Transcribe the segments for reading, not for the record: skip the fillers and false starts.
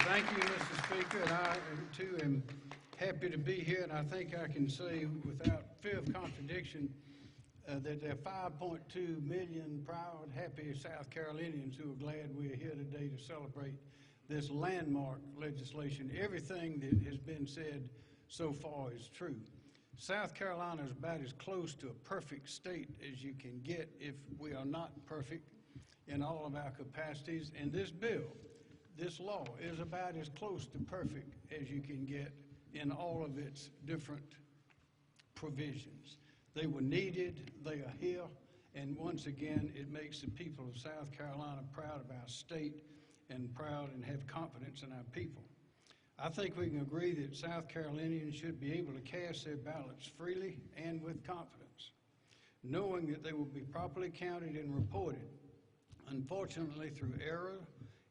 Thank you, Mr. Speaker, and I too am happy to be here, and I think I can say without fear of contradiction that there are 5.2 million proud, happy South Carolinians who are glad we're here today to celebrate this landmark legislation. Everything that has been said so far is true. South Carolina is about as close to a perfect state as you can get if we are not perfect in all of our capacities, and this bill, this law, is about as close to perfect as you can get in all of its different provisions. They were needed, they are here, and once again, it makes the people of South Carolina proud of our state and proud and have confidence in our people. I think we can agree that South Carolinians should be able to cast their ballots freely and with confidence, knowing that they will be properly counted and reported. Unfortunately, through error,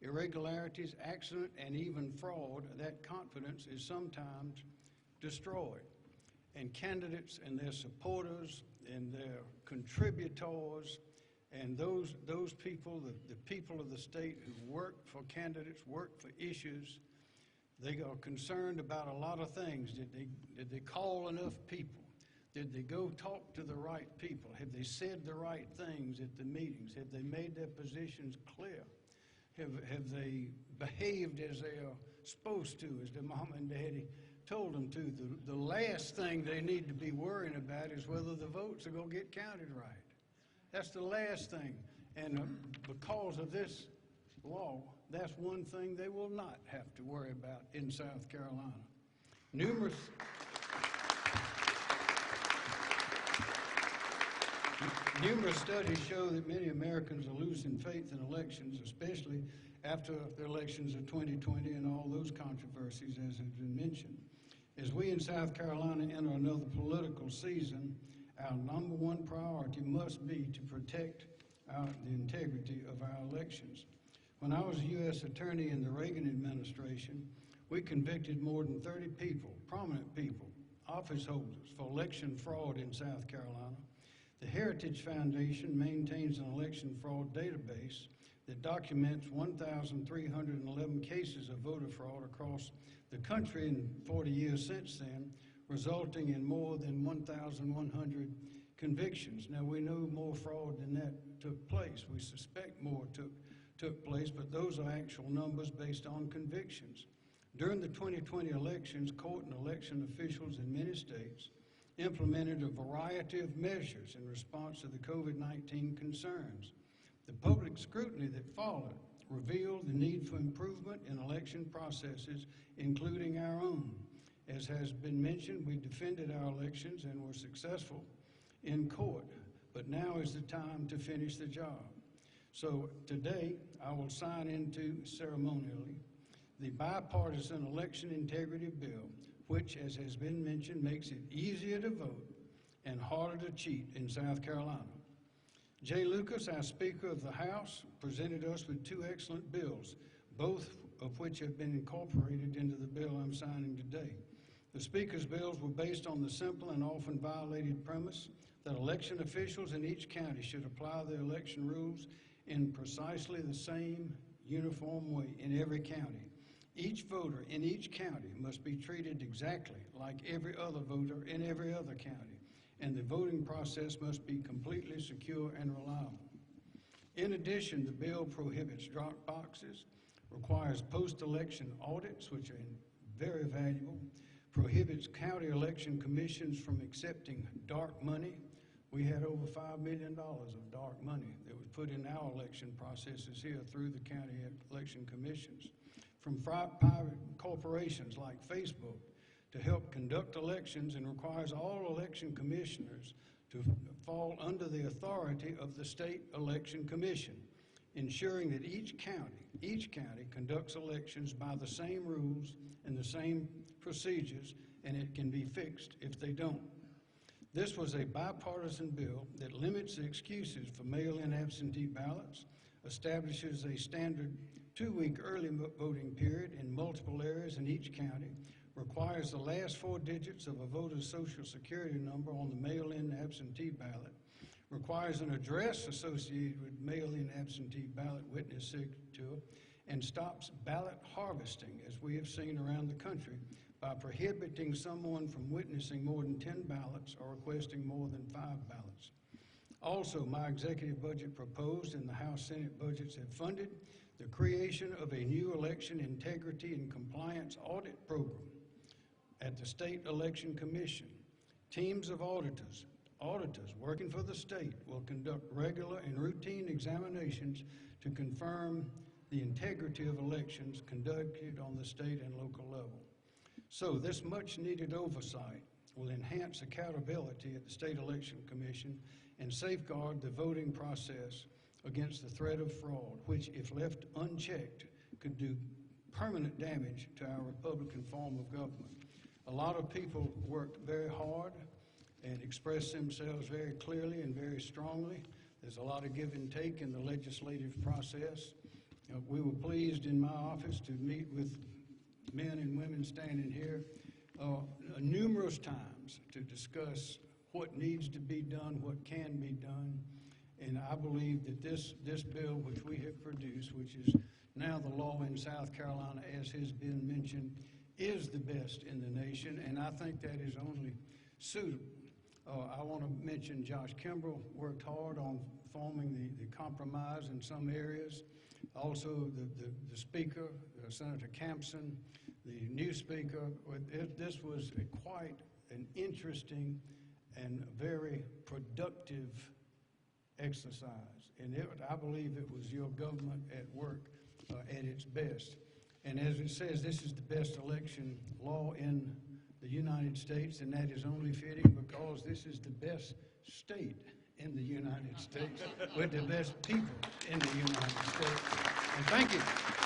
irregularities, accident, and even fraud, that confidence is sometimes destroyed. And candidates and their supporters and their contributors and those people, the people of the state who work for candidates, work for issues, they are concerned about a lot of things. Did they call enough people? Did they go talk to the right people? Have they said the right things at the meetings? Have they made their positions clear? Have they behaved as they are supposed to, as their mom and daddy told them to? The last thing they need to be worrying about is whether the votes are going to get counted right. That's the last thing. And because of this law, that's one thing they will not have to worry about in South Carolina. Numerous studies show that many Americans are losing faith in elections, especially after the elections of 2020 and all those controversies, as has been mentioned. As we in South Carolina enter another political season, our number one priority must be to protect the integrity of our elections. When I was a U.S. Attorney in the Reagan administration, we convicted more than 30 people, prominent people, office holders, for election fraud in South Carolina. The Heritage Foundation maintains an election fraud database that documents 1,311 cases of voter fraud across the country in 40 years since then, resulting in more than 1,100 convictions. Now, we know more fraud than that took place. We suspect more took place, but those are actual numbers based on convictions. During the 2020 elections, court and election officials in many states implemented a variety of measures in response to the COVID-19 concerns. The public scrutiny that followed revealed the need for improvement in election processes, including our own. As has been mentioned, we defended our elections and were successful in court, but now is the time to finish the job. So today, I will sign into ceremonially the bipartisan election integrity bill, which, as has been mentioned, makes it easier to vote and harder to cheat in South Carolina. Jay Lucas, our Speaker of the House, presented us with two excellent bills, both of which have been incorporated into the bill I'm signing today. The Speaker's bills were based on the simple and often violated premise that election officials in each county should apply their election rules in precisely the same uniform way in every county. Each voter in each county must be treated exactly like every other voter in every other county, and the voting process must be completely secure and reliable. In addition, the bill prohibits drop boxes, requires post-election audits, which are very valuable, prohibits county election commissions from accepting dark money. We had over $5 million of dark money that was put in our election processes here through the county election commissions. From private corporations like Facebook to help conduct elections, and requires all election commissioners to fall under the authority of the State Election Commission, ensuring that each county conducts elections by the same rules and the same procedures, and it can be fixed if they don't. This was a bipartisan bill that limits the excuses for mail-in absentee ballots, establishes a standard 2-week early voting period in multiple areas in each county, requires the last 4 digits of a voter's social security number on the mail-in absentee ballot, requires an address associated with mail-in absentee ballot witness signature, and stops ballot harvesting, as we have seen around the country, by prohibiting someone from witnessing more than 10 ballots or requesting more than 5 ballots. Also, my executive budget proposed and the House Senate budgets have funded the creation of a new election integrity and compliance audit program at the State Election Commission. Teams of auditors working for the state will conduct regular and routine examinations to confirm the integrity of elections conducted on the state and local level. So this much needed oversight will enhance accountability at the State Election Commission and safeguard the voting process against the threat of fraud, which, if left unchecked, could do permanent damage to our Republican form of government. A lot of people worked very hard and expressed themselves very clearly and very strongly. There's a lot of give and take in the legislative process. We were pleased in my office to meet with men and women standing here numerous times to discuss what needs to be done, what can be done. And I believe that this bill which we have produced, which is now the law in South Carolina, as has been mentioned, is the best in the nation, and I think that is only suitable. I want to mention Josh Kimbrell worked hard on forming the compromise in some areas. Also, the Speaker, Senator Campson, the new Speaker. This was quite an interesting and very productive exercise. And I believe it was your government at work at its best. And as it says, this is the best election law in the United States, and that is only fitting because this is the best state in the United States with the best people in the United States. And thank you.